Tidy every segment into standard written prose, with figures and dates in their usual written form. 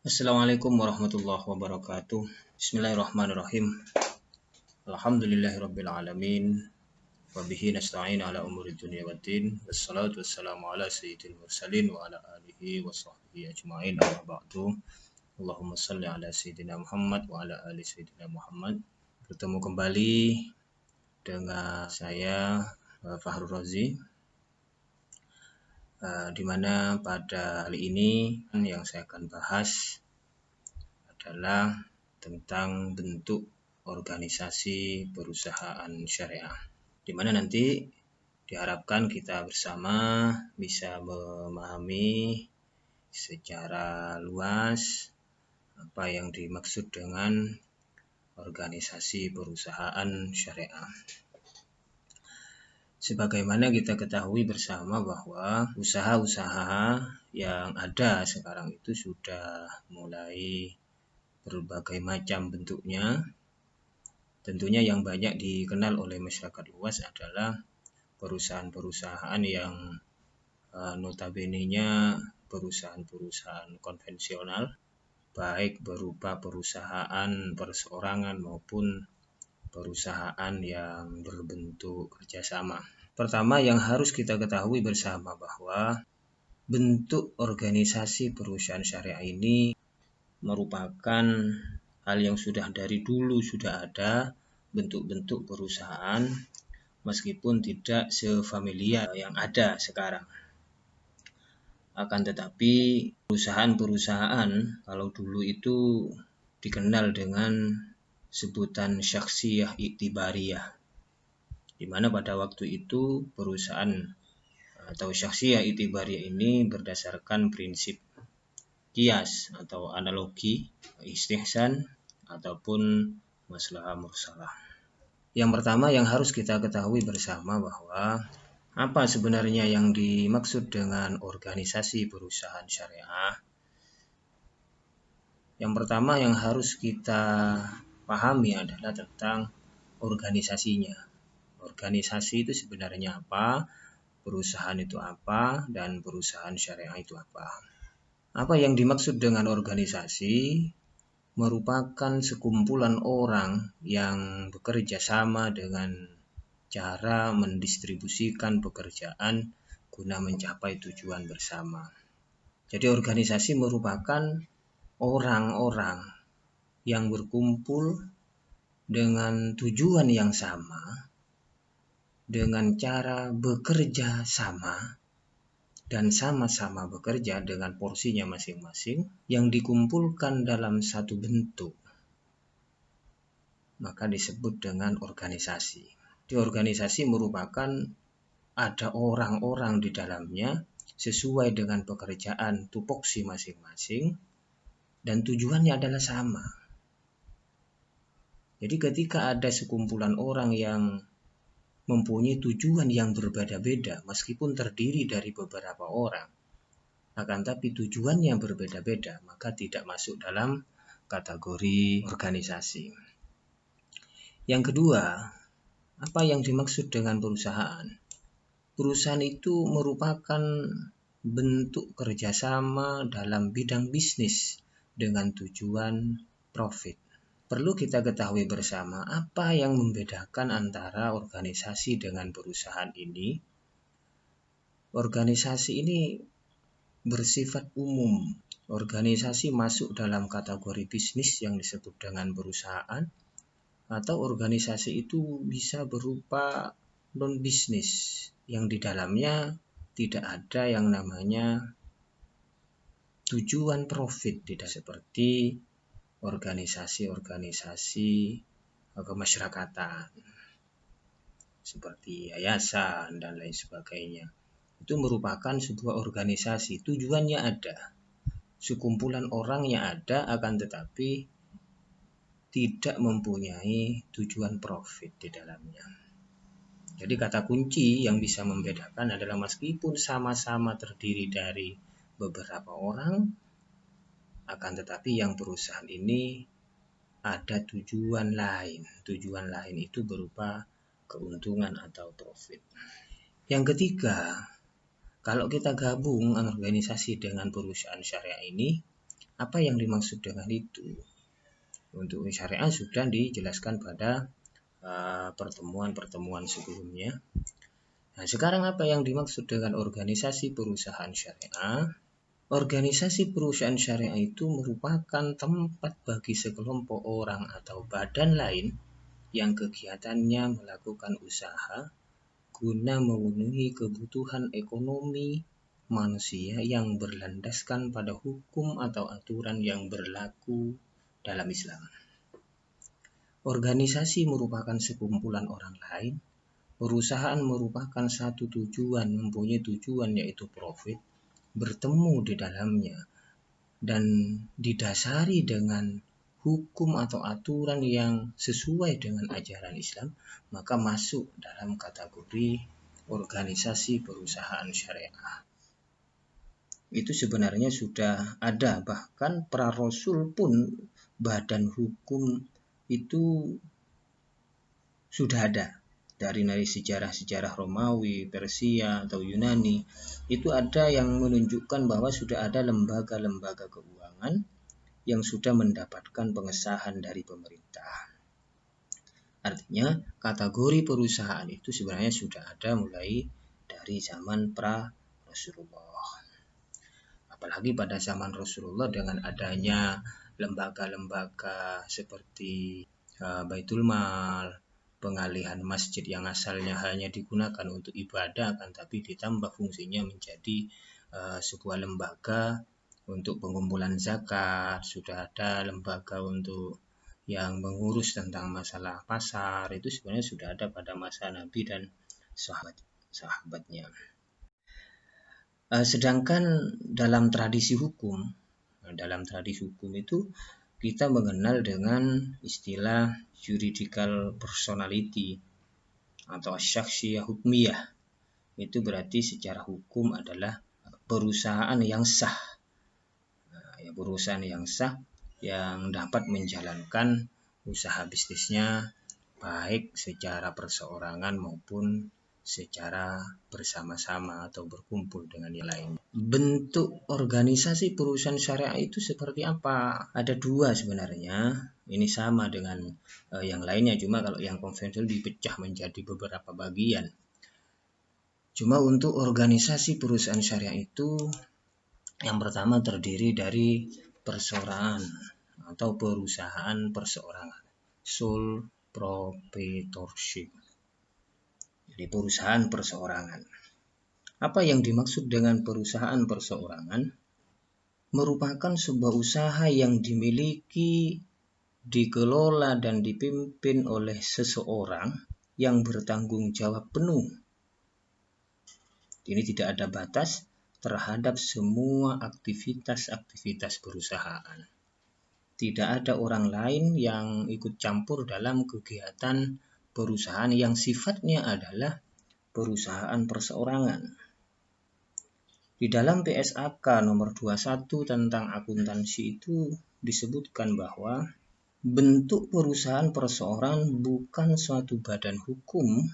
Assalamualaikum warahmatullahi wabarakatuh. Bismillahirrahmanirrahim. Alhamdulillahirabbil alamin. Wa bihi nasta'in ala umuri dunya waddin. Wassalatu wassalamu ala sayyidil mursalin wa ala alihi wa sahbihi ajmain. Amma ba'du. Allahumma shalli ala sayyidina Muhammad wa ala ali sayyidina Muhammad. Bertemu kembali dengan saya Fahrul Razi. Di mana pada kali ini yang saya akan bahas adalah tentang bentuk organisasi perusahaan syariah, di mana nanti diharapkan kita bersama bisa memahami secara luas apa yang dimaksud dengan organisasi perusahaan syariah. Sebagaimana kita ketahui bersama bahwa usaha-usaha yang ada sekarang itu sudah mulai berbagai macam bentuknya. Tentunya yang banyak dikenal oleh masyarakat luas adalah perusahaan-perusahaan yang notabene-nya perusahaan-perusahaan konvensional, baik berupa perusahaan perseorangan maupun perusahaan yang berbentuk kerjasama. Pertama yang harus kita ketahui bersama bahwa bentuk organisasi perusahaan syariah ini merupakan hal yang sudah dari dulu sudah ada bentuk-bentuk perusahaan, meskipun tidak sefamiliar yang ada sekarang. Akan tetapi perusahaan-perusahaan kalau dulu itu dikenal dengan sebutan syakhsiyah iktibariyah, di mana pada waktu itu perusahaan atau syakhsiyah iktibariyah ini berdasarkan prinsip qiyas atau analogi, istihsan ataupun maslahah mursalah. Yang pertama yang harus kita ketahui bersama bahwa apa sebenarnya yang dimaksud dengan organisasi perusahaan syariah. Yang pertama yang harus kita pahami adalah tentang organisasinya. Organisasi itu sebenarnya apa, perusahaan itu apa, dan perusahaan syariah itu apa. Apa yang dimaksud dengan organisasi merupakan sekumpulan orang yang bekerja sama dengan cara mendistribusikan pekerjaan guna mencapai tujuan bersama. Jadi organisasi merupakan orang-orang yang berkumpul dengan tujuan yang sama, dengan cara bekerja sama, dan sama-sama bekerja dengan porsinya masing-masing yang dikumpulkan dalam satu bentuk, maka disebut dengan organisasi. Di organisasi merupakan ada orang-orang di dalamnya sesuai dengan pekerjaan tupoksi masing-masing dan tujuannya adalah sama. Jadi ketika ada sekumpulan orang yang mempunyai tujuan yang berbeda-beda meskipun terdiri dari beberapa orang, akan tapi tujuannya berbeda-beda, maka tidak masuk dalam kategori organisasi. Yang kedua, apa yang dimaksud dengan perusahaan? Perusahaan itu merupakan bentuk kerjasama dalam bidang bisnis dengan tujuan profit. Perlu kita ketahui bersama apa yang membedakan antara organisasi dengan perusahaan ini. Organisasi ini bersifat umum. Organisasi masuk dalam kategori bisnis yang disebut dengan perusahaan, atau organisasi itu bisa berupa non-bisnis yang di dalamnya tidak ada yang namanya tujuan profit, tidak seperti organisasi-organisasi kemasyarakatan seperti yayasan dan lain sebagainya. Itu merupakan sebuah organisasi, tujuannya ada, sekumpulan orangnya ada, akan tetapi tidak mempunyai tujuan profit di dalamnya. Jadi kata kunci yang bisa membedakan adalah meskipun sama-sama terdiri dari beberapa orang, akan tetapi yang perusahaan ini ada tujuan lain. Tujuan lain itu berupa keuntungan atau profit. Yang ketiga, kalau kita gabung organisasi dengan perusahaan syariah ini, Apa yang dimaksud dengan itu? Untuk syariah sudah dijelaskan pada pertemuan-pertemuan sebelumnya. Nah, sekarang apa yang dimaksud dengan organisasi perusahaan syariah? Organisasi perusahaan syariah itu merupakan tempat bagi sekelompok orang atau badan lain yang kegiatannya melakukan usaha guna memenuhi kebutuhan ekonomi manusia yang berlandaskan pada hukum atau aturan yang berlaku dalam Islam. Organisasi merupakan sekumpulan orang lain. Perusahaan merupakan satu tujuan, mempunyai tujuan yaitu profit, bertemu di dalamnya dan didasari dengan hukum atau aturan yang sesuai dengan ajaran Islam, maka masuk dalam kategori organisasi perusahaan syariah. Itu sebenarnya sudah ada, bahkan para rasul pun badan hukum itu sudah ada. Dari sejarah-sejarah Romawi, Persia atau Yunani, itu ada yang menunjukkan bahwa sudah ada lembaga-lembaga keuangan yang sudah mendapatkan pengesahan dari pemerintah. Artinya kategori perusahaan itu sebenarnya sudah ada mulai dari zaman pra Rasulullah. Apalagi pada zaman Rasulullah dengan adanya lembaga-lembaga seperti Baitul Mal, pengalihan masjid yang asalnya hanya digunakan untuk ibadah kan, tapi ditambah fungsinya menjadi sebuah lembaga untuk pengumpulan zakat, sudah ada lembaga untuk yang mengurus tentang masalah pasar, itu sebenarnya sudah ada pada masa Nabi dan sahabat-sahabatnya. Sedangkan dalam tradisi hukum itu kita mengenal dengan istilah juridical personality atau syakhsiyah hukmiyah. Itu berarti secara hukum adalah perusahaan yang sah. Perusahaan yang sah yang dapat menjalankan usaha bisnisnya baik secara perseorangan maupun secara bersama-sama atau berkumpul dengan yang lain. Bentuk organisasi perusahaan syariah itu seperti apa? Ada dua sebenarnya. Ini sama dengan yang lainnya, cuma kalau yang konvensional dipecah menjadi beberapa bagian. Cuma untuk organisasi perusahaan syariah itu yang pertama terdiri dari perseorangan atau perusahaan perseorangan, sole proprietorship. Jadi perusahaan perseorangan. Apa yang dimaksud dengan perusahaan perseorangan? Merupakan sebuah usaha yang dimiliki, dikelola dan dipimpin oleh seseorang yang bertanggung jawab penuh. Ini tidak ada batas terhadap semua aktivitas-aktivitas perusahaan. Tidak ada orang lain yang ikut campur dalam kegiatan perusahaan yang sifatnya adalah perusahaan perseorangan. Di dalam PSAK nomor 21 tentang akuntansi itu disebutkan bahwa bentuk perusahaan perseorangan bukan suatu badan hukum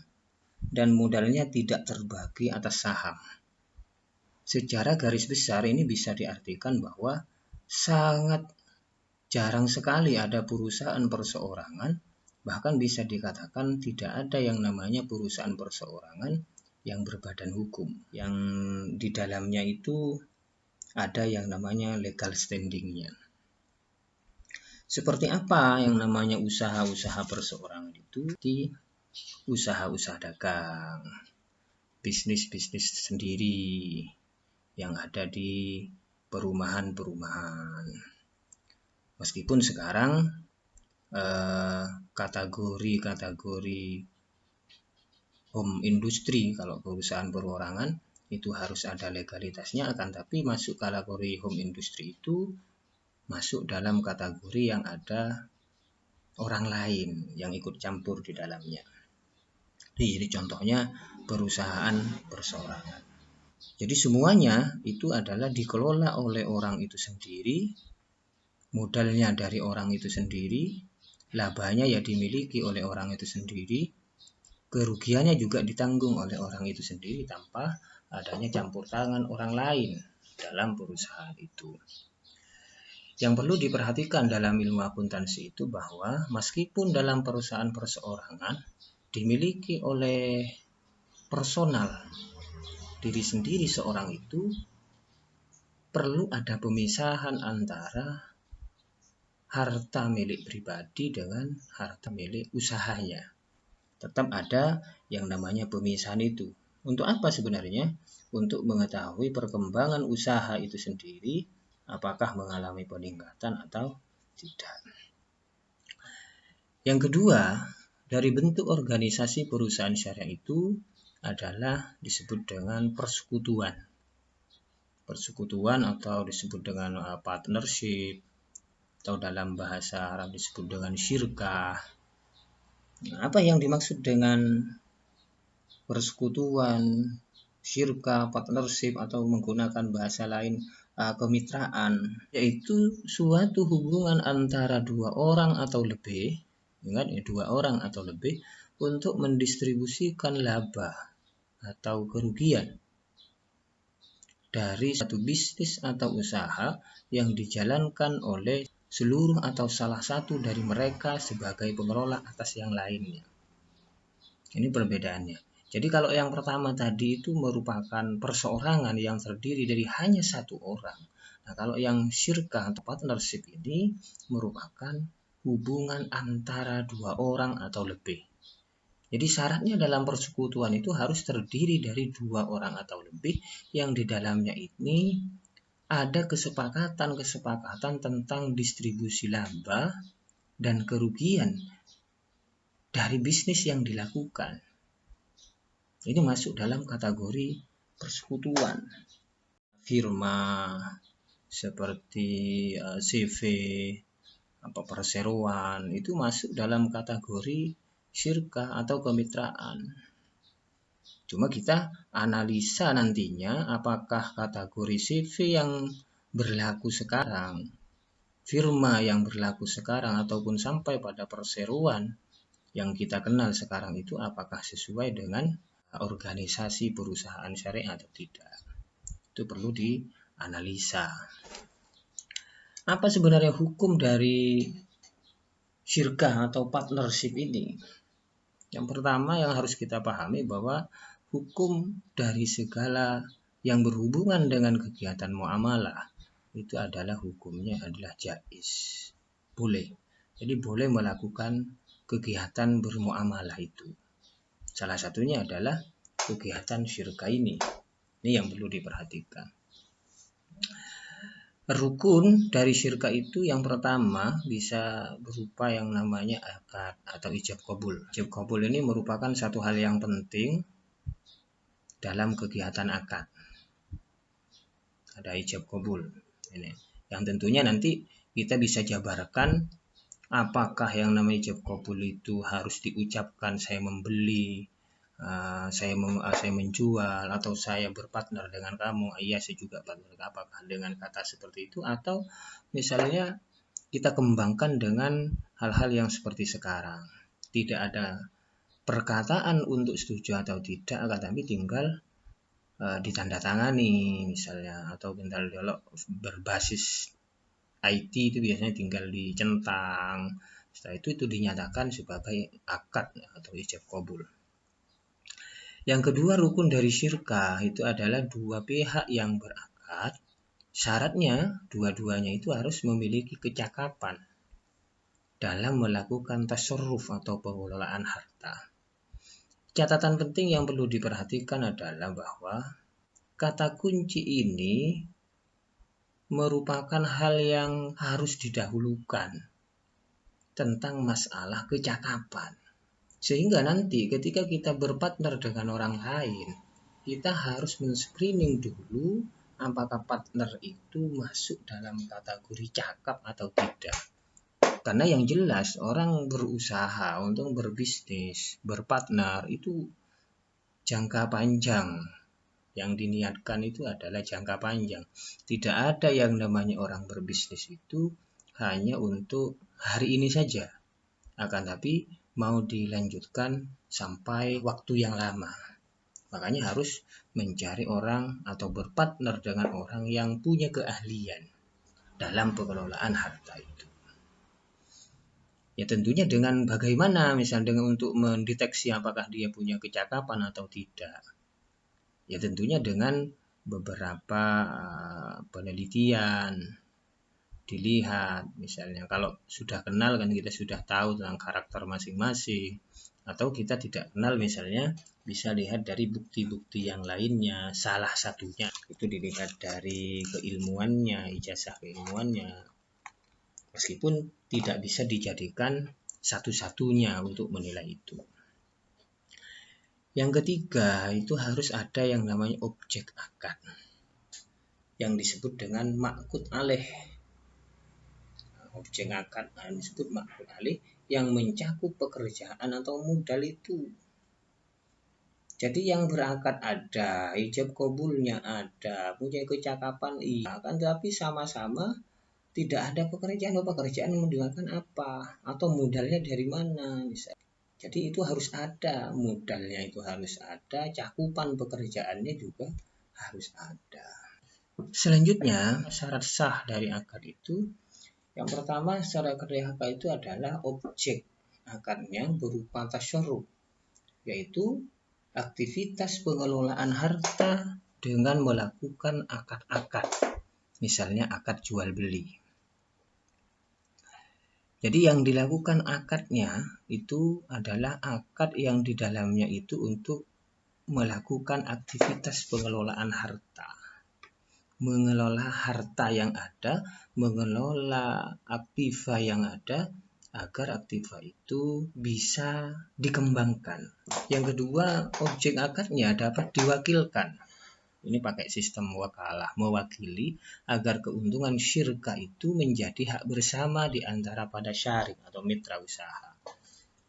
dan modalnya tidak terbagi atas saham. Secara garis besar ini bisa diartikan bahwa sangat jarang sekali ada perusahaan perseorangan, bahkan bisa dikatakan tidak ada yang namanya perusahaan perseorangan yang berbadan hukum, yang di dalamnya itu ada yang namanya legal standingnya. Seperti apa yang namanya usaha-usaha perseorangan itu? Di usaha-usaha dagang, bisnis-bisnis sendiri yang ada di perumahan-perumahan. Meskipun sekarang kategori home industry, kalau perusahaan perorangan itu harus ada legalitasnya, akan tapi masuk kategori home industry itu masuk dalam kategori yang ada orang lain yang ikut campur di dalamnya. Jadi contohnya perusahaan perseorangan. Jadi semuanya itu adalah dikelola oleh orang itu sendiri, modalnya dari orang itu sendiri, labanya ya dimiliki oleh orang itu sendiri, kerugiannya juga ditanggung oleh orang itu sendiri tanpa adanya campur tangan orang lain dalam perusahaan itu. Yang perlu diperhatikan dalam ilmu akuntansi itu bahwa meskipun dalam perusahaan perseorangan dimiliki oleh personal diri sendiri seorang itu, perlu ada pemisahan antara harta milik pribadi dengan harta milik usahanya. Tetap ada yang namanya pemisahan itu. Untuk apa sebenarnya? Untuk mengetahui perkembangan usaha itu sendiri, apakah mengalami peningkatan atau tidak. Yang kedua, dari bentuk organisasi perusahaan syariah itu adalah disebut dengan persekutuan. Persekutuan atau disebut dengan partnership, atau dalam bahasa Arab disebut dengan syirkah. Nah, apa yang dimaksud dengan persekutuan, syirkah, partnership, atau menggunakan bahasa lain kemitraan, yaitu suatu hubungan antara dua orang atau lebih, ingat ya, dua orang atau lebih, untuk mendistribusikan laba atau kerugian dari satu bisnis atau usaha yang dijalankan oleh seluruh atau salah satu dari mereka sebagai pengelola atas yang lainnya. Ini perbedaannya. Jadi kalau yang pertama tadi itu merupakan perseorangan yang terdiri dari hanya satu orang. Nah, kalau yang syirkah atau partnership ini merupakan hubungan antara dua orang atau lebih. Jadi syaratnya dalam persekutuan itu harus terdiri dari dua orang atau lebih yang di dalamnya ini ada kesepakatan tentang distribusi laba dan kerugian dari bisnis yang dilakukan. Ini masuk dalam kategori persekutuan. Firma seperti CV, perseroan itu masuk dalam kategori syirkah atau kemitraan. Cuma kita analisa nantinya apakah kategori CV yang berlaku sekarang, firma yang berlaku sekarang, ataupun sampai pada perseroan yang kita kenal sekarang itu apakah sesuai dengan organisasi perusahaan syariah atau tidak. Itu perlu dianalisa. Apa sebenarnya hukum dari syirkah atau partnership ini? Yang pertama yang harus kita pahami bahwa hukum dari segala yang berhubungan dengan kegiatan muamalah itu adalah hukumnya adalah jaiz, boleh. Jadi boleh melakukan kegiatan bermuamalah itu. Salah satunya adalah kegiatan syirkah ini. Ini yang perlu diperhatikan. Rukun dari syirkah itu yang pertama bisa berupa yang namanya akad atau ijab qabul. Ijab qabul ini merupakan satu hal yang penting dalam kegiatan akad. Ada ijab qabul ini, yang tentunya nanti kita bisa jabarkan apakah yang namanya ijab qabul itu harus diucapkan saya membeli, saya menjual, atau saya berpartner dengan kamu, iya saya juga partner, apakah dengan kata seperti itu, atau misalnya kita kembangkan dengan hal-hal yang seperti sekarang, tidak ada perkataan untuk setuju atau tidak, tapi tinggal ditandatangani misalnya, atau kalau berbasis IT itu biasanya tinggal dicentang, setelah itu dinyatakan sebagai akad atau ijab qabul. Yang kedua, rukun dari syirkah itu adalah dua pihak yang berakad, syaratnya dua-duanya itu harus memiliki kecakapan dalam melakukan tasarruf atau pengelolaan harta. Catatan penting yang perlu diperhatikan adalah bahwa kata kunci ini merupakan hal yang harus didahulukan tentang masalah kecakapan. Sehingga nanti ketika kita berpartner dengan orang lain, kita harus men-screening dulu apakah partner itu masuk dalam kategori cakap atau tidak. Karena yang jelas orang berusaha untuk berbisnis, berpartner itu jangka panjang. Yang diniatkan itu adalah jangka panjang. Tidak ada yang namanya orang berbisnis itu hanya untuk hari ini saja. Akan tapi mau dilanjutkan sampai waktu yang lama. Makanya harus mencari orang atau berpartner dengan orang yang punya keahlian. dalam pengelolaan harta itu. Ya tentunya dengan bagaimana, misalnya dengan untuk mendeteksi apakah dia punya kecakapan atau tidak. Ya tentunya dengan beberapa penelitian, dilihat misalnya kalau sudah kenal kan kita sudah tahu tentang karakter masing-masing, atau kita tidak kenal misalnya bisa lihat dari bukti-bukti yang lainnya. Salah satunya itu dilihat dari keilmuannya, ijazah keilmuannya, meskipun tidak bisa dijadikan satu-satunya untuk menilai itu. Yang ketiga itu harus ada yang namanya objek akad yang disebut dengan ma'qud alaih. Objek akad disebut ma'qud alaih yang mencakup pekerjaan atau modal itu. Jadi yang berakad ada, ijab kabulnya ada, punya kecakapan iya, kan, tapi sama-sama tidak ada pekerjaan menggunakan apa atau modalnya dari mana misalnya. Jadi itu harus ada, modalnya itu harus ada, cakupan pekerjaannya juga harus ada. Selanjutnya syarat sah dari akad itu, yang pertama syarat dari akad itu adalah objek akadnya berupa tasyarruf, yaitu aktivitas pengelolaan harta dengan melakukan akad-akad, misalnya akad jual beli. Jadi yang dilakukan akadnya itu adalah akad yang di dalamnya itu untuk melakukan aktivitas pengelolaan harta. Mengelola harta yang ada, mengelola aktiva yang ada, agar aktiva itu bisa dikembangkan. Yang kedua, objek akadnya dapat diwakilkan. Ini pakai sistem wakalah, mewakili agar keuntungan syirka itu menjadi hak bersama di antara pada syarik atau mitra usaha.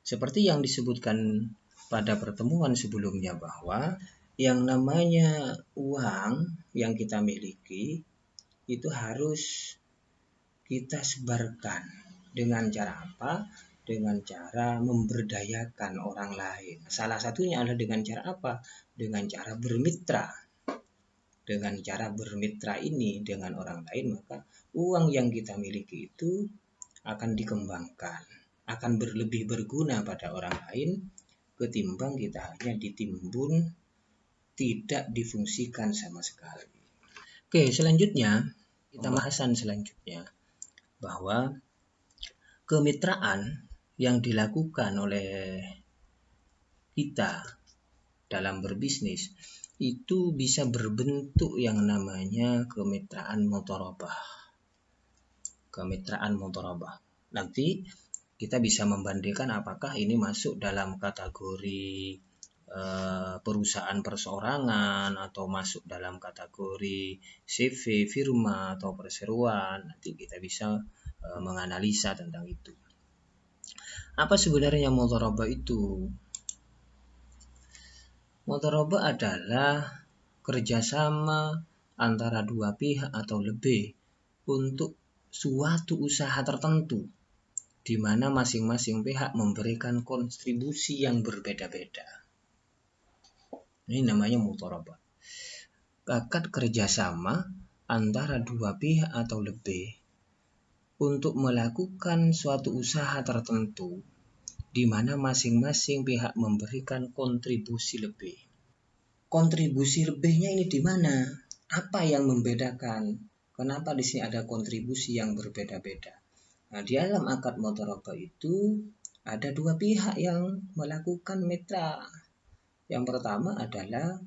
Seperti yang disebutkan pada pertemuan sebelumnya bahwa yang namanya uang yang kita miliki itu harus kita sebarkan. Dengan cara apa? Dengan cara memberdayakan orang lain. Salah satunya adalah dengan cara apa? Dengan cara bermitra. Dengan cara bermitra ini dengan orang lain, maka uang yang kita miliki itu akan dikembangkan, akan lebih berguna pada orang lain ketimbang kita hanya ditimbun, tidak difungsikan sama sekali. Oke, selanjutnya kita bahasan selanjutnya bahwa kemitraan yang dilakukan oleh kita dalam berbisnis itu bisa berbentuk yang namanya kemitraan mudharabah. Kemitraan mudharabah. Nanti kita bisa membandingkan apakah ini masuk dalam kategori perusahaan perseorangan atau masuk dalam kategori CV, firma atau perseroan. Nanti kita bisa menganalisa tentang itu. Apa sebenarnya mudharabah itu? Mudharabah adalah kerjasama antara dua pihak atau lebih untuk suatu usaha tertentu, di mana masing-masing pihak memberikan kontribusi yang berbeda-beda. Ini namanya mudharabah. Akad kerjasama antara dua pihak atau lebih untuk melakukan suatu usaha tertentu, di mana masing-masing pihak memberikan kontribusi lebih. Kontribusi lebihnya ini di mana? Apa yang membedakan? Kenapa di sini ada kontribusi yang berbeda-beda? Nah, di dalam akad mudharabah itu ada dua pihak yang melakukan mitra. Yang pertama adalah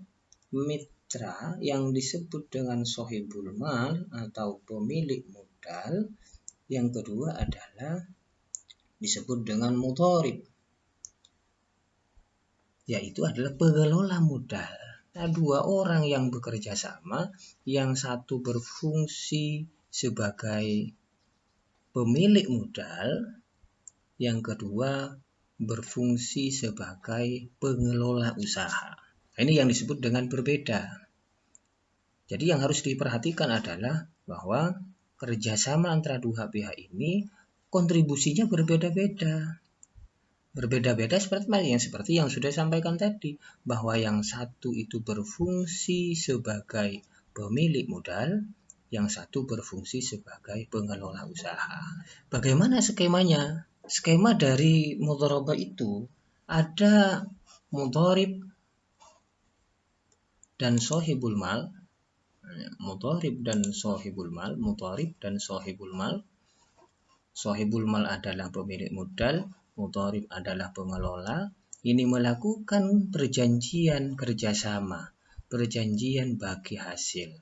mitra yang disebut dengan sohibul mal atau pemilik modal. Yang kedua adalah disebut dengan mudharib, yaitu adalah pengelola modal. Nah, dua orang yang bekerja sama, yang satu berfungsi sebagai pemilik modal, yang kedua berfungsi sebagai pengelola usaha. Ini yang disebut dengan berbeda. Jadi yang harus diperhatikan adalah bahwa kerjasama antara dua pihak ini kontribusinya berbeda-beda. Berbeda-beda seperti yang sudah sampaikan tadi, bahwa yang satu itu berfungsi sebagai pemilik modal, yang satu berfungsi sebagai pengelola usaha. Bagaimana skemanya? Skema dari mudharabah itu ada mudharib dan sohibul mal, mudharib dan sohibul mal, mudharib dan sohibul mal. Sohibul mal adalah pemilik modal, mudharib adalah pengelola. Ini melakukan perjanjian kerjasama, perjanjian bagi hasil.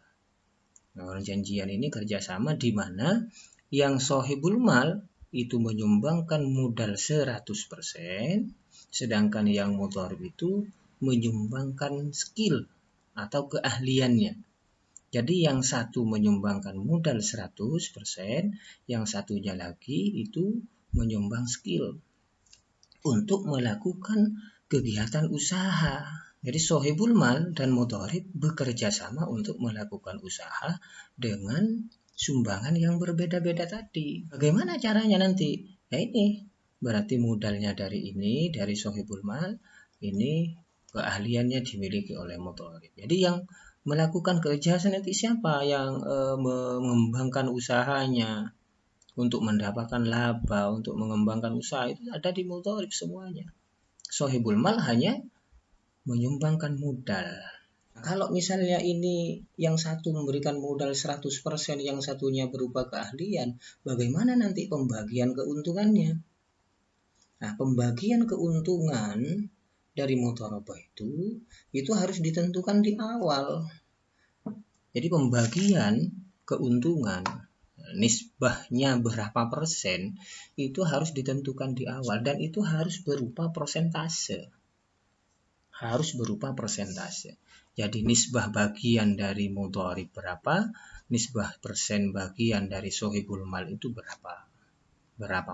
Nah, perjanjian ini kerjasama di mana yang sohibul mal itu menyumbangkan modal 100%, sedangkan yang mudharib itu menyumbangkan skill atau keahliannya. Jadi yang satu menyumbangkan modal 100%, yang satunya lagi itu menyumbang skill untuk melakukan kegiatan usaha. Jadi sohibul mal dan mudharib bekerja sama untuk melakukan usaha dengan sumbangan yang berbeda-beda tadi. Bagaimana caranya nanti? Ya ini, berarti modalnya dari ini, dari sohibul mal, ini keahliannya dimiliki oleh mudharib. Jadi yang melakukan kejahatan nanti siapa? Yang mengembangkan usahanya untuk mendapatkan laba, untuk mengembangkan usaha, itu ada di mudharib semuanya. Sohibul mal hanya menyumbangkan modal. Kalau misalnya ini yang satu memberikan modal 100%, yang satunya berupa keahlian, bagaimana nanti pembagian keuntungannya? Nah, pembagian keuntungan dari mudharabah itu harus ditentukan di awal. Jadi pembagian keuntungan, nisbahnya berapa persen, itu harus ditentukan di awal dan itu harus berupa persentase. Harus berupa persentase. Jadi nisbah bagian dari mudharib berapa, nisbah persen bagian dari sohibul mal itu berapa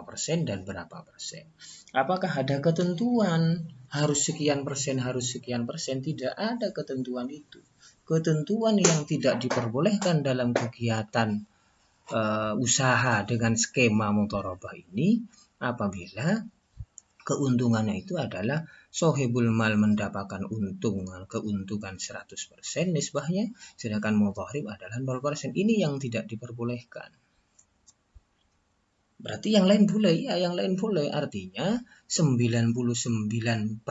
persen dan berapa persen. Apakah ada ketentuan harus sekian persen, harus sekian persen? Tidak ada ketentuan itu. Ketentuan yang tidak diperbolehkan dalam kegiatan usaha dengan skema mudharabah ini apabila keuntungannya itu adalah sohibul mal mendapatkan keuntungan 100% nisbahnya, sedangkan mudharib adalah 0%. Ini yang tidak diperbolehkan. Berarti yang lain boleh, ya yang lain boleh. Artinya 99%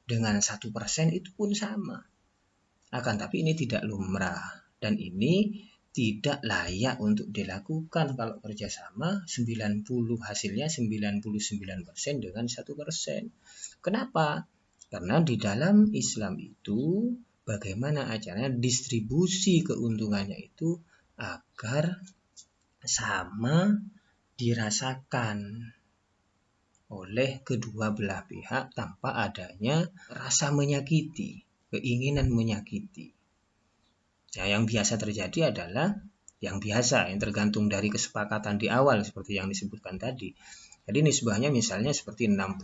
dengan 1% itu pun sama. Akan tapi ini tidak lumrah dan ini tidak layak untuk dilakukan kalau kerjasama hasilnya 99% dengan 1%. Kenapa? Karena di dalam Islam itu bagaimana acaranya distribusi keuntungannya itu agar sama dirasakan oleh kedua belah pihak tanpa adanya rasa menyakiti, keinginan menyakiti. Nah, yang biasa terjadi adalah yang tergantung dari kesepakatan di awal seperti yang disebutkan tadi. Jadi nisbahnya misalnya seperti 60%,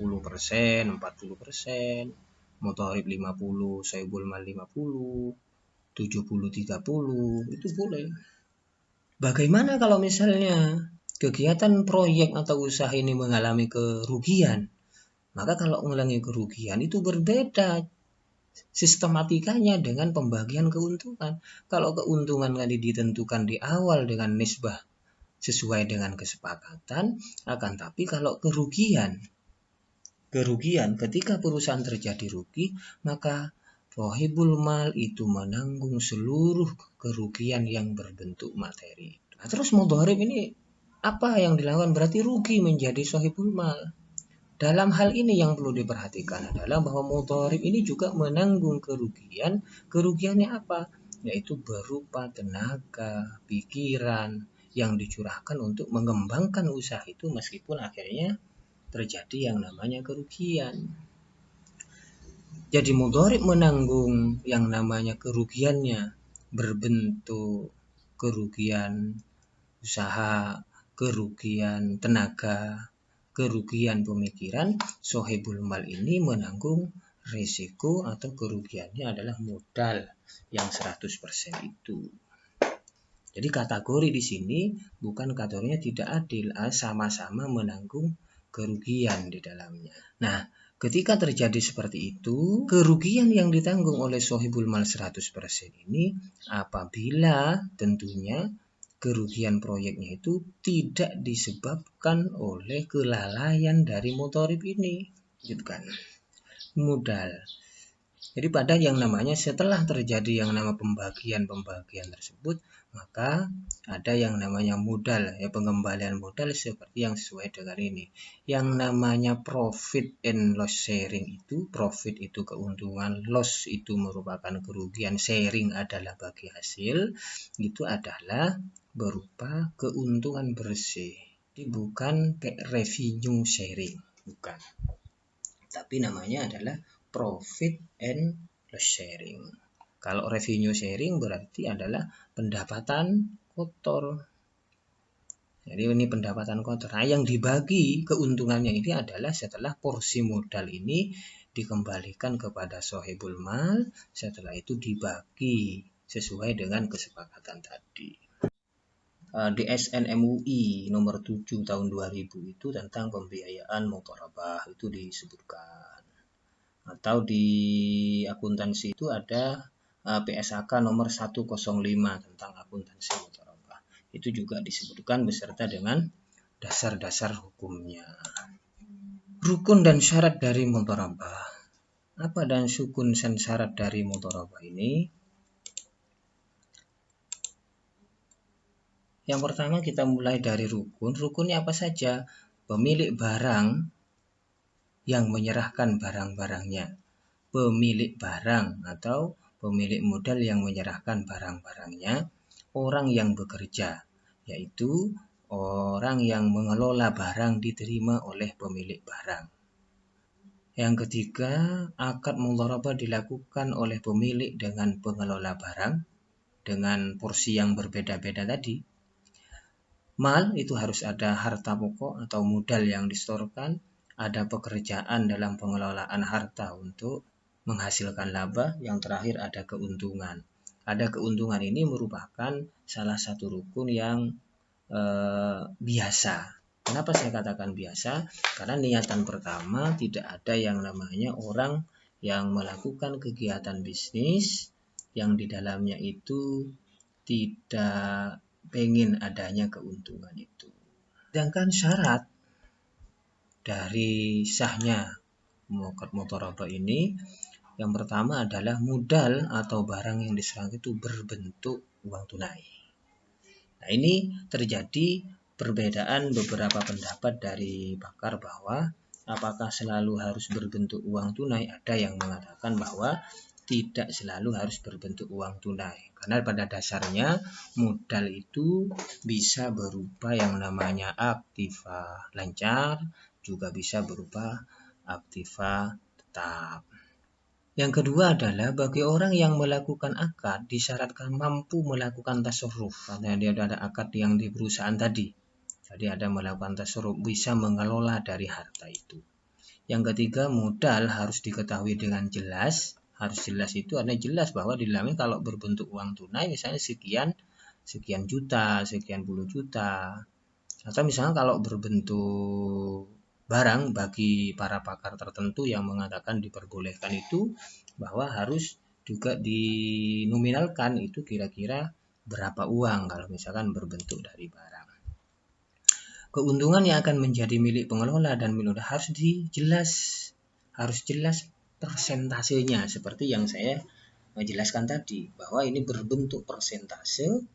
40%, mudharib 50, sohibul mal 50, 70-30, itu boleh. Bagaimana kalau misalnya kegiatan proyek atau usaha ini mengalami kerugian? Maka kalau mengalami kerugian itu berbeda sistematikanya dengan pembagian keuntungan. Kalau keuntungan tadi ditentukan di awal dengan nisbah sesuai dengan kesepakatan, akan tapi kalau kerugian ketika perusahaan terjadi rugi, maka sohibul mal itu menanggung seluruh kerugian yang berbentuk materi. Nah, terus mudharib ini apa yang dilakukan? Berarti rugi menjadi sohibul mal. Dalam hal ini yang perlu diperhatikan adalah bahwa mudharib ini juga menanggung kerugian. Kerugiannya apa? Yaitu berupa tenaga, pikiran yang dicurahkan untuk mengembangkan usaha itu meskipun akhirnya terjadi yang namanya kerugian. Jadi mudharib menanggung yang namanya kerugiannya berbentuk kerugian usaha, kerugian tenaga, kerugian pemikiran. Sohibul mal ini menanggung risiko atau kerugiannya adalah modal yang 100% itu. Jadi kategori di sini bukan kategorinya tidak adil, sama-sama menanggung kerugian di dalamnya. Nah, Ketika terjadi seperti itu, kerugian yang ditanggung oleh sohibul mal 100% ini apabila tentunya kerugian proyeknya itu tidak disebabkan oleh kelalaian dari mutorib ini, gitu kan. Modal. Jadi pada yang namanya setelah terjadi yang nama pembagian tersebut, maka ada yang namanya modal, ya pengembalian modal seperti yang sesuai dengan ini. Yang namanya profit and loss sharing itu, profit itu keuntungan, loss itu merupakan kerugian, sharing adalah bagi hasil, itu adalah berupa keuntungan bersih. Jadi bukan kayak revenue sharing, bukan. Tapi namanya adalah profit and loss sharing. Kalau revenue sharing berarti adalah pendapatan kotor. Jadi ini pendapatan kotor. Nah, yang dibagi keuntungannya ini adalah setelah porsi modal ini dikembalikan kepada sohibul mal, setelah itu dibagi sesuai dengan kesepakatan tadi. Di SNMUI nomor 7 tahun 2000 itu tentang pembiayaan mudharabah itu disebutkan. Atau di akuntansi itu ada PSAK nomor 105 tentang akuntansi mudharabah. Itu juga disebutkan beserta dengan dasar-dasar hukumnya. Rukun dan syarat dari mudharabah. Apa dan rukun dan syarat dari mudharabah ini? Yang pertama kita mulai dari rukun. Rukunnya apa saja? Pemilik barang yang menyerahkan barang-barangnya, pemilik barang atau pemilik modal yang menyerahkan barang-barangnya, orang yang bekerja, yaitu orang yang mengelola barang diterima oleh pemilik barang. Yang ketiga, akad mudharabah dilakukan oleh pemilik dengan pengelola barang dengan porsi yang berbeda-beda tadi. Mal itu harus ada harta pokok atau modal yang disetorkan, ada pekerjaan dalam pengelolaan harta untuk menghasilkan laba, yang terakhir ada keuntungan. Ada keuntungan ini merupakan salah satu rukun yang biasa. Kenapa saya katakan biasa? Karena niatan pertama tidak ada yang namanya orang yang melakukan kegiatan bisnis yang di dalamnya itu tidak pengen adanya keuntungan itu. Sedangkan syarat dari sahnya mudharabah ini, yang pertama adalah modal atau barang yang diserahkan itu berbentuk uang tunai. Nah, ini terjadi perbedaan beberapa pendapat dari pakar bahwa apakah selalu harus berbentuk uang tunai. Ada yang mengatakan bahwa tidak selalu harus berbentuk uang tunai. Karena pada dasarnya modal itu bisa berupa yang namanya aktiva lancar, juga bisa berupa aktiva tetap. Yang kedua adalah bagi orang yang melakukan akad disyaratkan mampu melakukan tasarruf. Karena dia ada akad yang di perusahaan tadi. Jadi ada melakukan tasarruf, bisa mengelola dari harta itu. Yang ketiga, modal harus diketahui dengan jelas. Harus jelas itu artinya jelas bahwa di dalamnya kalau berbentuk uang tunai misalnya sekian juta, sekian puluh juta. Atau misalnya kalau berbentuk barang, bagi para pakar tertentu yang mengatakan diperbolehkan itu bahwa harus juga dinominalkan itu kira-kira berapa uang kalau misalkan berbentuk dari barang. Keuntungan yang akan menjadi milik pengelola dan milik harus jelas persentasenya seperti yang saya menjelaskan tadi bahwa ini berbentuk persentase.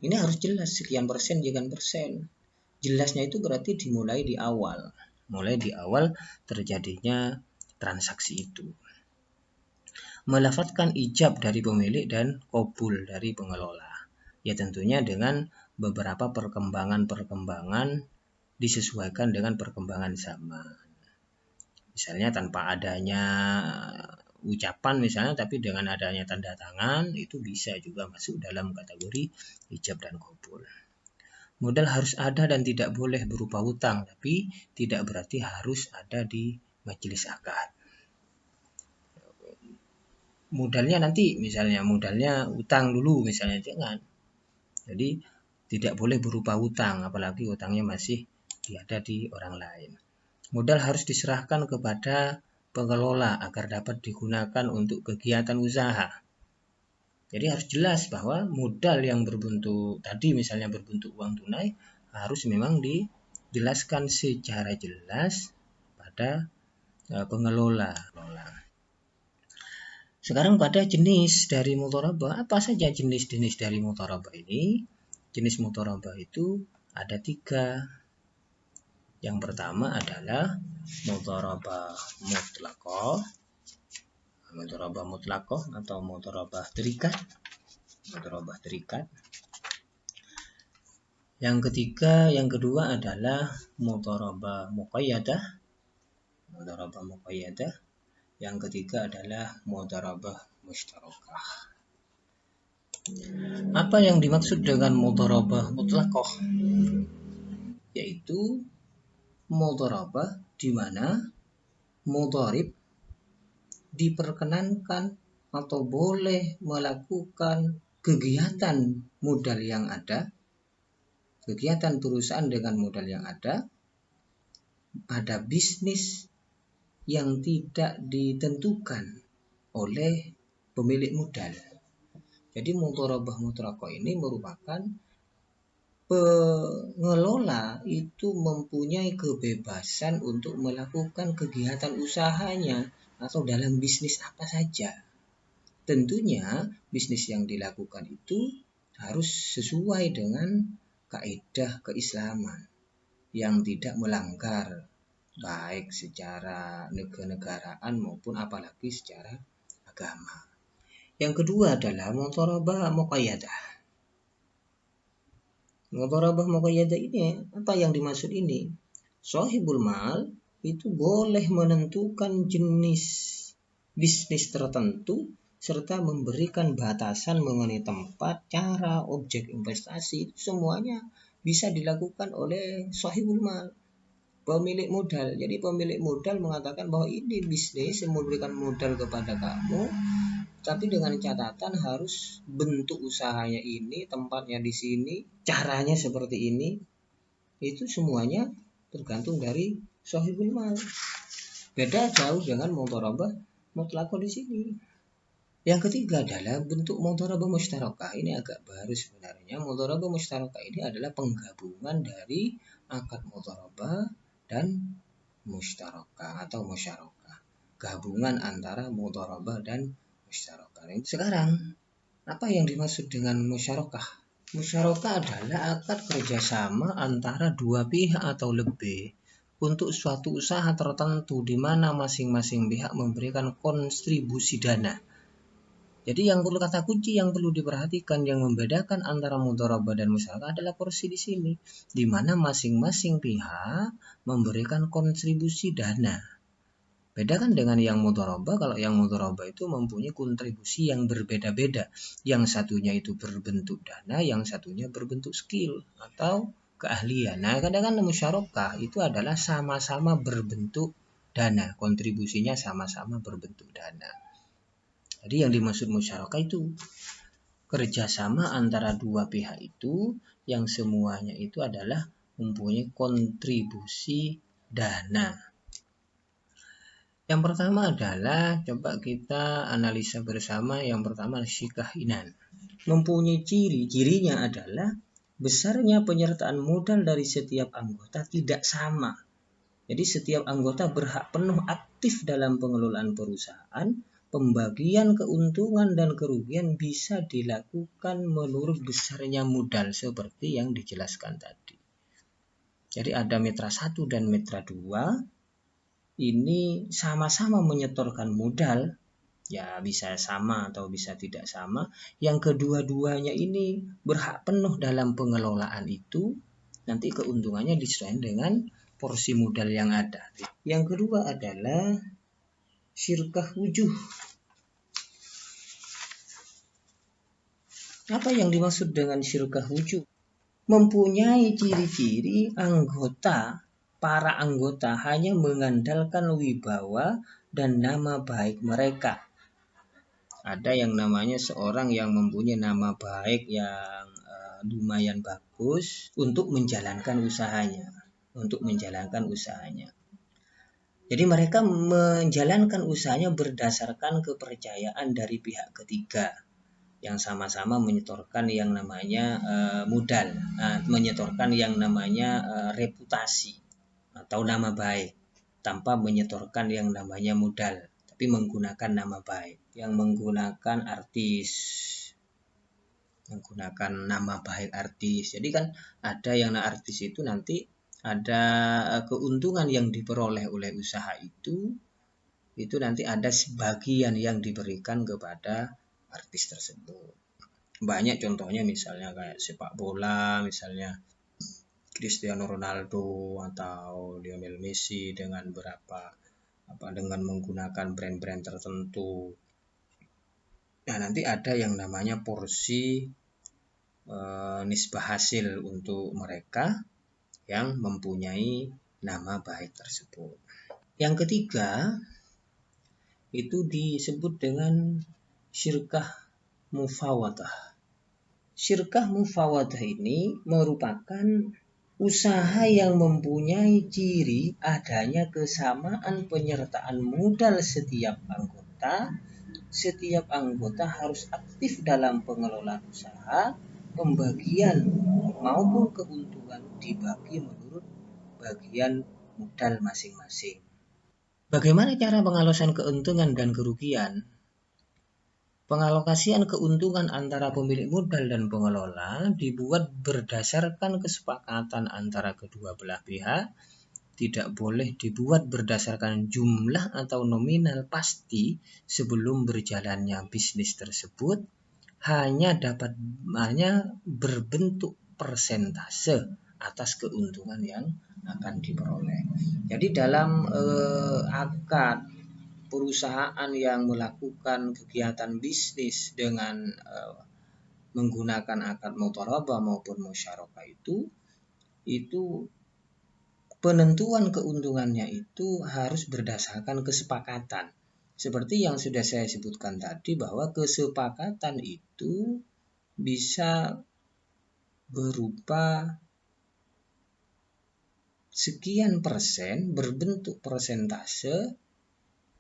Ini harus jelas sekian persen, sekian persen. Jelasnya itu berarti dimulai di awal. Mulai di awal terjadinya transaksi itu. Melafadzkan ijab dari pemilik dan qabul dari pengelola. Ya tentunya dengan beberapa perkembangan disesuaikan dengan perkembangan zaman. Misalnya tanpa adanya ucapan misalnya, tapi dengan adanya tanda tangan itu bisa juga masuk dalam kategori ijab dan qabul. Modal harus ada dan tidak boleh berupa hutang, tapi tidak berarti harus ada di majelis akad. Modalnya nanti misalnya modalnya hutang dulu misalnya, jangan. Jadi tidak boleh berupa hutang, apalagi hutangnya masih ada di orang lain. Modal harus diserahkan kepada pengelola agar dapat digunakan untuk kegiatan usaha. Jadi harus jelas bahwa modal yang berbentuk tadi misalnya berbentuk uang tunai harus memang dijelaskan secara jelas pada pengelola. Sekarang pada jenis dari mudharabah, apa saja jenis-jenis dari mudharabah ini? Jenis mudharabah itu ada 3. Yang pertama adalah mudharabah mutlaqah, mudharabah mutlaqah atau mudharabah terikat, mudharabah terikat. Yang kedua adalah mudharabah muqayyadah, mudharabah muqayyadah. Yang ketiga adalah mudharabah mushtarakah. Apa yang dimaksud dengan mudharabah mutlaqah? Yaitu mudharabah di mana mudharib diperkenankan atau boleh melakukan kegiatan modal yang ada, kegiatan perusahaan dengan modal yang ada pada bisnis yang tidak ditentukan oleh pemilik modal. Jadi mudharabah mutlaqah ini merupakan pengelola itu mempunyai kebebasan untuk melakukan kegiatan usahanya atau dalam bisnis apa saja. Tentunya bisnis yang dilakukan itu harus sesuai dengan kaidah keislaman yang tidak melanggar baik secara kenegaraan maupun apalagi secara agama. Yang kedua adalah mudharabah muqayyadah. Mudharabah muqayyadah ini, apa yang dimaksud ini? Shahibul mal itu boleh menentukan jenis bisnis tertentu serta memberikan batasan mengenai tempat, cara, objek investasi, semuanya bisa dilakukan oleh shahibul mal, pemilik modal. Jadi pemilik modal mengatakan bahwa ini bisnis memberikan modal kepada kamu, tapi dengan catatan harus bentuk usahanya ini, tempatnya di sini, caranya seperti ini. Itu semuanya tergantung dari shahibul mal. Beda jauh dengan mudharabah mutlaqah di sini. Yang ketiga adalah bentuk mudharabah mushtarakah. Ini agak baru sebenarnya. Mudharabah mushtarakah ini adalah penggabungan dari akad mudharabah dan mushtarakah atau musyarakah. Gabungan antara mudharabah dan musyarakah. Sekarang, apa yang dimaksud dengan musyarakah? Musyarakah adalah akad kerjasama antara dua pihak atau lebih untuk suatu usaha tertentu di mana masing-masing pihak memberikan kontribusi dana. Jadi yang perlu kata kunci yang perlu diperhatikan yang membedakan antara mudharabah dan musyarakah adalah porsi di sini, di mana masing-masing pihak memberikan kontribusi dana. Bedakan dengan yang mudharabah, kalau yang mudharabah itu mempunyai kontribusi yang berbeda-beda. Yang satunya itu berbentuk dana, yang satunya berbentuk skill atau keahlian. Nah, kadang-kadang musyarakah itu adalah sama-sama berbentuk dana, kontribusinya sama-sama berbentuk dana. Jadi yang dimaksud musyarakah itu kerjasama antara dua pihak itu yang semuanya itu adalah mempunyai kontribusi dana. Yang pertama adalah coba kita analisa bersama. Yang pertama syikahinan. Mempunyai cirinya adalah besarnya penyertaan modal dari setiap anggota tidak sama. Jadi setiap anggota berhak penuh aktif dalam pengelolaan perusahaan. Pembagian keuntungan dan kerugian bisa dilakukan menurut besarnya modal seperti yang dijelaskan tadi. Jadi ada mitra 1 dan mitra 2. Ini sama-sama menyetorkan modal, ya bisa sama atau bisa tidak sama. Yang kedua-duanya ini berhak penuh dalam pengelolaan itu. Nanti keuntungannya disesuaikan dengan porsi modal yang ada. Yang kedua adalah syirkah wujuh. Apa yang dimaksud dengan syirkah wujuh? Mempunyai ciri-ciri para anggota hanya mengandalkan wibawa dan nama baik mereka. Ada yang namanya seorang yang mempunyai nama baik yang lumayan bagus untuk menjalankan usahanya. Jadi mereka menjalankan usahanya berdasarkan kepercayaan dari pihak ketiga yang sama-sama menyetorkan yang namanya modal, menyetorkan yang namanya reputasi atau nama baik tanpa menyetorkan yang namanya modal, tapi menggunakan nama baik, yang menggunakan nama baik artis. Jadi kan ada yang artis itu nanti ada keuntungan yang diperoleh oleh usaha itu nanti ada sebagian yang diberikan kepada artis tersebut. Banyak contohnya misalnya kayak sepak bola, misalnya Cristiano Ronaldo atau Lionel Messi dengan dengan menggunakan brand-brand tertentu. Nah, nanti ada yang namanya porsi nisbah hasil untuk mereka yang mempunyai nama baik tersebut. Yang ketiga itu disebut dengan syirkah mufawadah. Syirkah mufawadah ini merupakan usaha yang mempunyai ciri adanya kesamaan penyertaan modal setiap anggota. Setiap anggota harus aktif dalam pengelolaan usaha, pembagian maupun keuntungan dibagi menurut bagian modal masing-masing. Bagaimana cara pengalosan keuntungan dan kerugian? Pengalokasian keuntungan antara pemilik modal dan pengelola dibuat berdasarkan kesepakatan antara kedua belah pihak, tidak boleh dibuat berdasarkan jumlah atau nominal pasti sebelum berjalannya bisnis tersebut, hanya berbentuk persentase atas keuntungan yang akan diperoleh. Jadi dalam akad perusahaan yang melakukan kegiatan bisnis dengan menggunakan akad mudharabah maupun musyarakah itu penentuan keuntungannya itu harus berdasarkan kesepakatan. Seperti yang sudah saya sebutkan tadi bahwa kesepakatan itu bisa berupa sekian persen berbentuk persentase.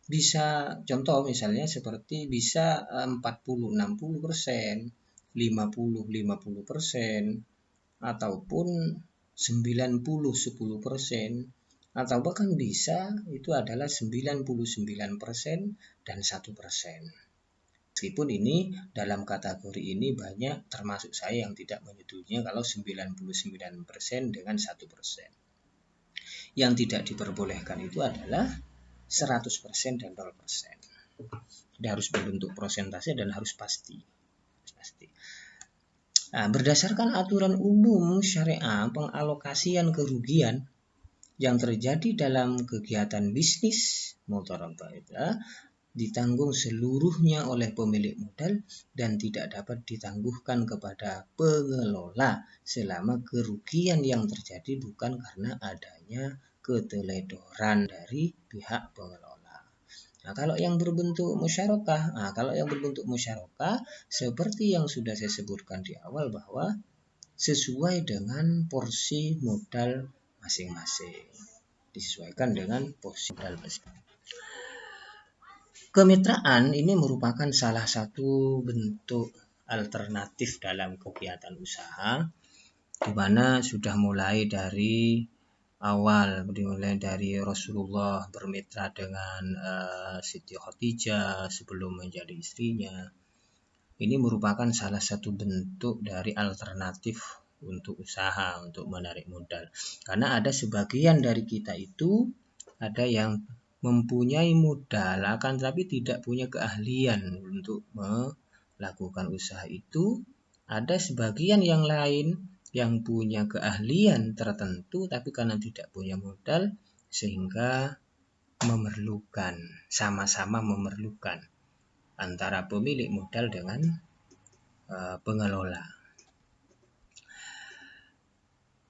Bisa contoh misalnya seperti bisa 40-60%, 50-50%, ataupun 90-10%, atau bahkan bisa itu adalah 99% dan 1%. Meskipun ini dalam kategori ini banyak termasuk saya yang tidak menyetujuinya kalau 99% dengan 1%. Yang tidak diperbolehkan itu adalah 100% dan 0%. Jadi harus berbentuk persentase dan harus pasti. Nah, berdasarkan aturan umum syariah, pengalokasian kerugian yang terjadi dalam kegiatan bisnis mudharabah ditanggung seluruhnya oleh pemilik modal dan tidak dapat ditangguhkan kepada pengelola selama kerugian yang terjadi bukan karena adanya keteledoran dari pihak pengelola. Nah, kalau yang berbentuk musyarakah, seperti yang sudah saya sebutkan di awal bahwa sesuai dengan porsi modal masing-masing. Disesuaikan dengan porsi modal masing-masing. Kemitraan ini merupakan salah satu bentuk alternatif dalam kegiatan usaha, di mana sudah mulai dari awal, dimulai dari Rasulullah bermitra dengan Siti Khadijah sebelum menjadi istrinya. Ini merupakan salah satu bentuk dari alternatif untuk usaha, untuk menarik modal. Karena ada sebagian dari kita itu ada yang mempunyai modal akan tetapi tidak punya keahlian untuk melakukan usaha itu. Ada sebagian yang lain yang punya keahlian tertentu tapi karena tidak punya modal sehingga sama-sama memerlukan antara pemilik modal dengan pengelola.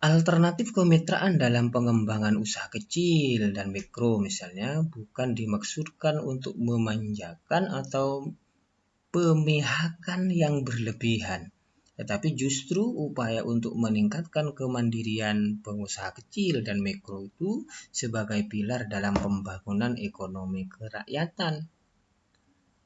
Alternatif kemitraan dalam pengembangan usaha kecil dan mikro misalnya bukan dimaksudkan untuk memanjakan atau pemihakan yang berlebihan, tetapi justru upaya untuk meningkatkan kemandirian pengusaha kecil dan mikro itu sebagai pilar dalam pembangunan ekonomi kerakyatan.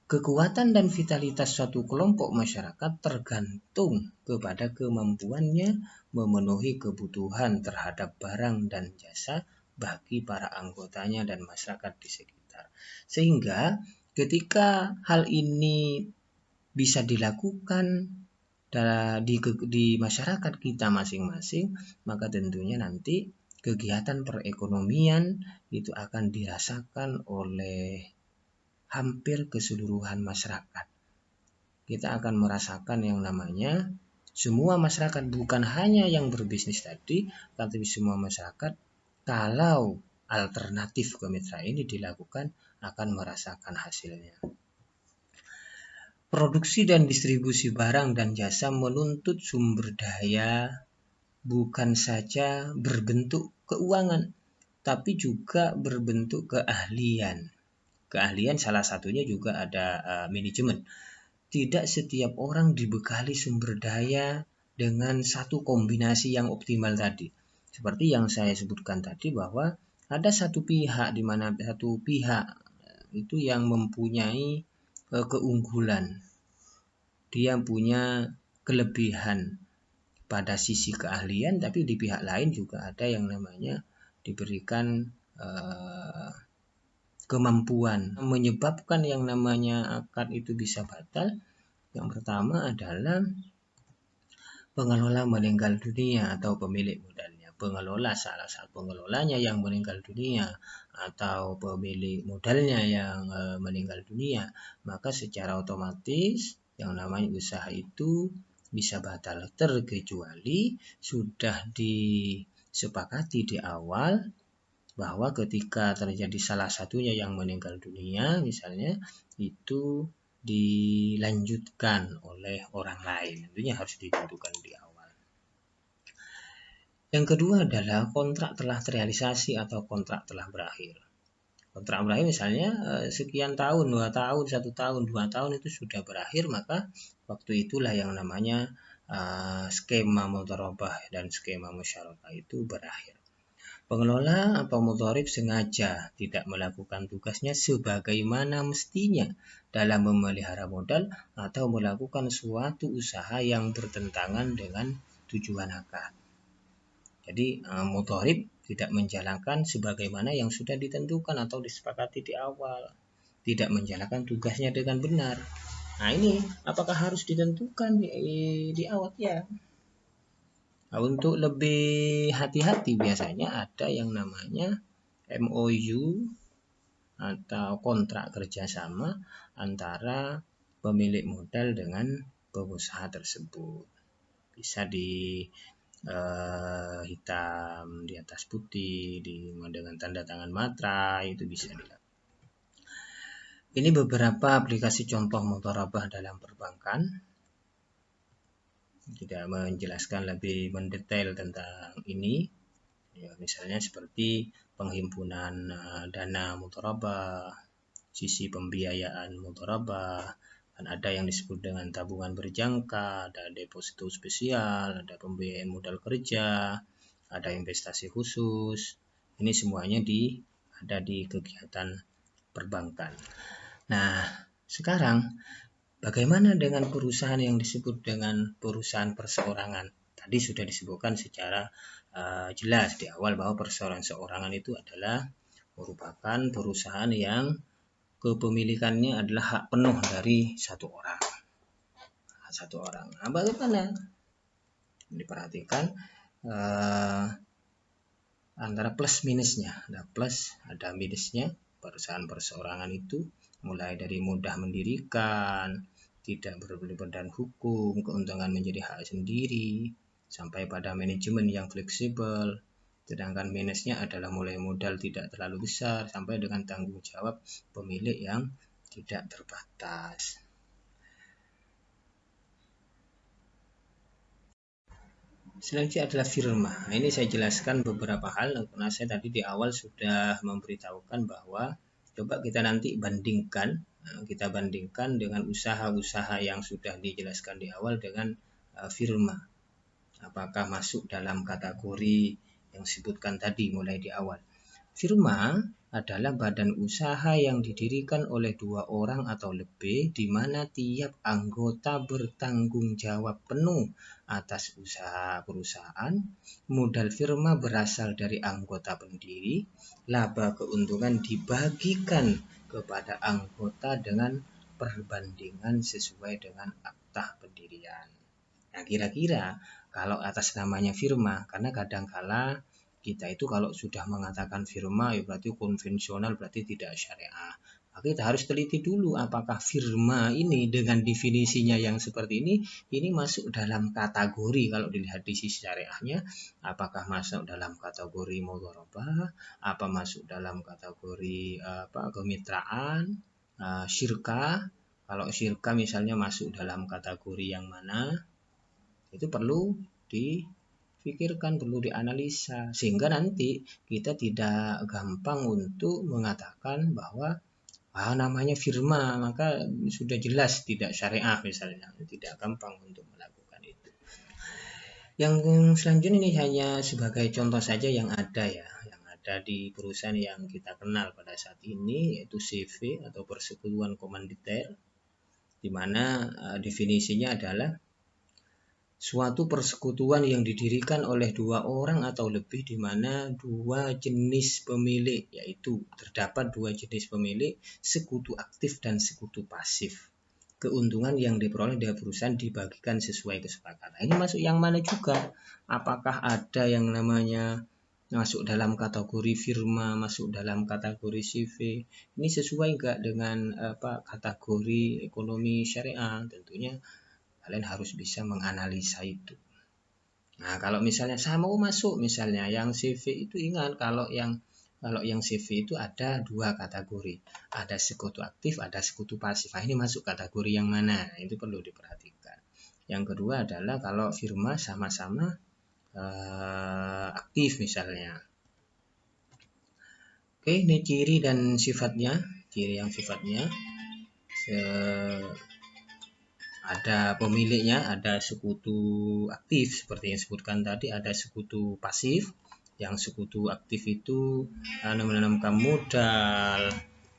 Kekuatan dan vitalitas suatu kelompok masyarakat tergantung kepada kemampuannya memenuhi kebutuhan terhadap barang dan jasa bagi para anggotanya dan masyarakat di sekitar. Sehingga ketika hal ini bisa dilakukan di masyarakat kita masing-masing, maka tentunya nanti kegiatan perekonomian itu akan dirasakan oleh hampir keseluruhan masyarakat. Kita akan merasakan yang namanya semua masyarakat, bukan hanya yang berbisnis tadi, tapi semua masyarakat, kalau alternatif kemitraan ini dilakukan, akan merasakan hasilnya. Produksi dan distribusi barang dan jasa menuntut sumber daya bukan saja berbentuk keuangan, tapi juga berbentuk keahlian. Keahlian salah satunya juga ada manajemen. Tidak setiap orang dibekali sumber daya dengan satu kombinasi yang optimal tadi. Seperti yang saya sebutkan tadi bahwa ada satu pihak di mana satu pihak itu yang mempunyai keunggulan. Dia punya kelebihan pada sisi keahlian, tapi di pihak lain juga ada yang namanya diberikan kemampuan. Menyebabkan yang namanya akad itu bisa batal, yang pertama adalah pengelola meninggal dunia atau pemilik modalnya. Pengelola, salah satu pengelolanya yang meninggal dunia atau pemilik modalnya yang meninggal dunia, maka secara otomatis yang namanya usaha itu bisa batal, terkecuali sudah disepakati di awal bahwa ketika terjadi salah satunya yang meninggal dunia misalnya, itu dilanjutkan oleh orang lain. Tentunya harus ditentukan di awal. Yang kedua adalah kontrak telah terrealisasi atau kontrak telah berakhir. Kontrak berakhir misalnya sekian tahun, 2 tahun, 1 tahun, 2 tahun itu sudah berakhir, maka waktu itulah yang namanya skema mudharabah dan skema musyarakah itu berakhir. Pengelola atau mudharib sengaja tidak melakukan tugasnya sebagaimana mestinya dalam memelihara modal atau melakukan suatu usaha yang bertentangan dengan tujuan akad. Jadi mudharib tidak menjalankan sebagaimana yang sudah ditentukan atau disepakati di awal, tidak menjalankan tugasnya dengan benar. Nah ini apakah harus ditentukan di awal? Ya. Nah, untuk lebih hati-hati biasanya ada yang namanya MOU atau kontrak kerjasama antara pemilik modal dengan pengusaha tersebut. Bisa di hitam di atas putih, dengan tanda tangan materai, itu bisa dilakukan. Ini beberapa aplikasi contoh mudharabah dalam perbankan. Tidak menjelaskan lebih mendetail tentang ini, ya, misalnya seperti penghimpunan dana mudharabah, sisi pembiayaan mudharabah, dan ada yang disebut dengan tabungan berjangka, ada deposito spesial, ada pembiayaan modal kerja, ada investasi khusus. Ini semuanya ada di kegiatan perbankan. Nah, sekarang bagaimana dengan perusahaan yang disebut dengan perusahaan perseorangan? Tadi sudah disebutkan secara jelas di awal bahwa perseorangan itu adalah merupakan perusahaan yang kepemilikannya adalah hak penuh dari satu orang. Nah, bagaimana? Diperhatikan antara plus minusnya. Ada plus, ada minusnya. Perusahaan perseorangan itu mulai dari mudah mendirikan, tidak berbeban hukum, keuntungan menjadi hak sendiri, sampai pada manajemen yang fleksibel. Sedangkan minusnya adalah mulai modal tidak terlalu besar sampai dengan tanggung jawab pemilik yang tidak terbatas. Selanjutnya adalah firma. Nah, ini saya jelaskan beberapa hal karena saya tadi di awal sudah memberitahukan bahwa coba kita nanti bandingkan, kita bandingkan dengan usaha-usaha yang sudah dijelaskan di awal dengan firma. Apakah masuk dalam kategori yang disebutkan tadi mulai di awal. Firma adalah badan usaha yang didirikan oleh 2 orang atau lebih, di mana tiap anggota bertanggung jawab penuh atas usaha perusahaan. Modal firma berasal dari anggota pendiri. Laba keuntungan dibagikan kepada anggota dengan perbandingan sesuai dengan akta pendirian. Nah, kira-kira kalau atas namanya firma, karena kadangkala kita itu kalau sudah mengatakan firma ya berarti konvensional, berarti tidak syariah. Maka kita harus teliti dulu apakah firma ini dengan definisinya yang seperti ini masuk dalam kategori, kalau dilihat di sisi syariahnya, apakah masuk dalam kategori mudharabah, apa masuk dalam kategori kemitraan, syirkah. Kalau syirkah misalnya masuk dalam kategori yang mana, itu perlu dipikirkan, perlu dianalisa, sehingga nanti kita tidak gampang untuk mengatakan bahwa namanya firma maka sudah jelas tidak syariah misalnya. Tidak gampang untuk melakukan itu. Yang selanjutnya ini hanya sebagai contoh saja yang ada di perusahaan yang kita kenal pada saat ini, yaitu CV atau persekutuan komanditer, di mana definisinya adalah suatu persekutuan yang didirikan oleh 2 orang atau lebih, di mana 2 jenis pemilik, yaitu terdapat 2 jenis pemilik, sekutu aktif dan sekutu pasif. Keuntungan yang diperoleh dari perusahaan dibagikan sesuai kesepakatan. Ini masuk yang mana juga? Apakah ada yang namanya masuk dalam kategori firma, masuk dalam kategori CV? Ini sesuai enggak dengan kategori ekonomi syariah? Tentunya kalian harus bisa menganalisa itu. Nah, kalau misalnya saya mau masuk misalnya yang CV itu, ingat kalau yang CV itu ada 2 kategori. Ada sekutu aktif, ada sekutu pasif. Nah, ini masuk kategori yang mana? Nah, itu perlu diperhatikan. Yang kedua adalah kalau firma sama-sama aktif misalnya. Oke, ini ciri dan sifatnya. Ciri yang sifatnya ada pemiliknya, ada sekutu aktif seperti yang disebutkan tadi, ada sekutu pasif. Yang sekutu aktif itu menanamkan modal,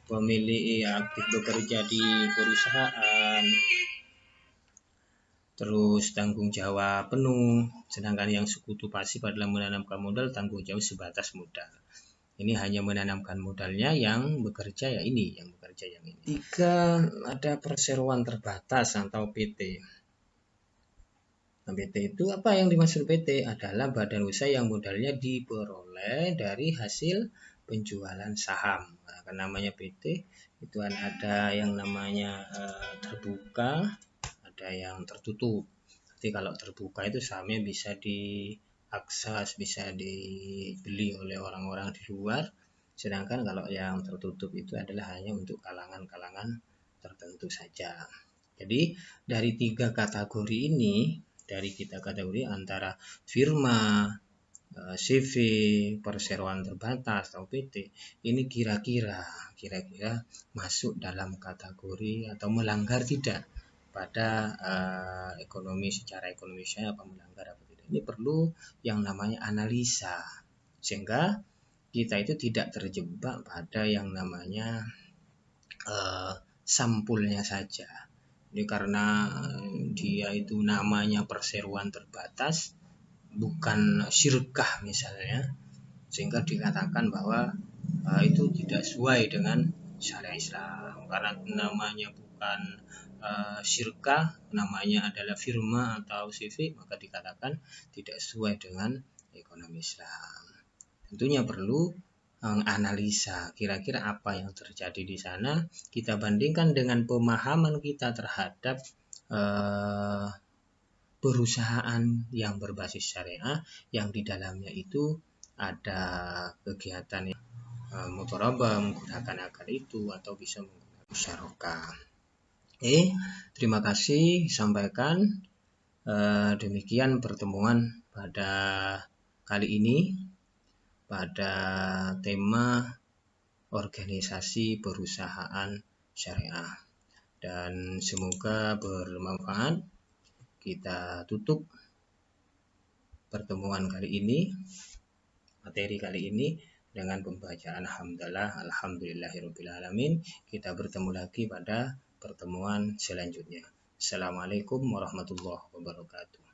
pemilik aktif bekerja di perusahaan, terus tanggung jawab penuh. Sedangkan yang sekutu pasif adalah menanamkan modal, tanggung jawab sebatas modal. Ini hanya menanamkan modalnya, yang bekerja yang ini. 3, ada perseroan terbatas atau PT. Nah, PT itu apa yang dimaksud PT? Adalah badan usaha yang modalnya diperoleh dari hasil penjualan saham. Nah, namanya PT itu ada yang namanya terbuka, ada yang tertutup. Jadi kalau terbuka itu sahamnya bisa diakses, bisa dibeli oleh orang-orang di luar. Sedangkan kalau yang tertutup itu adalah hanya untuk kalangan-kalangan tertentu saja. Jadi dari 3 kategori ini, dari kita kategori antara firma, CV, perseroan terbatas atau PT, ini kira-kira masuk dalam kategori atau melanggar tidak pada secara ekonomi syariah, apa melanggar apa tidak. Ini perlu yang namanya analisa, sehingga kita itu tidak terjebak pada yang namanya sampulnya saja. Ini karena dia itu namanya perseroan terbatas, bukan syirkah misalnya, sehingga dikatakan bahwa itu tidak sesuai dengan syariat Islam. Karena namanya bukan syirkah, namanya adalah firma atau CV, maka dikatakan tidak sesuai dengan ekonomi Islam. Tentunya perlu menganalisa kira-kira apa yang terjadi di sana, kita bandingkan dengan pemahaman kita terhadap perusahaan yang berbasis syariah, yang di dalamnya itu ada kegiatan yang mudharabah, menggunakan akal itu, atau bisa menggunakan musyarakah. Terima kasih, sampaikan. Demikian pertemuan pada kali ini pada tema organisasi perusahaan syariah, dan semoga bermanfaat. kita tutup pertemuan kali ini, materi kali ini dengan pembacaan hamdalah alhamdulillahirobbilalamin. Kita bertemu lagi pada pertemuan selanjutnya. Assalamualaikum warahmatullahi wabarakatuh.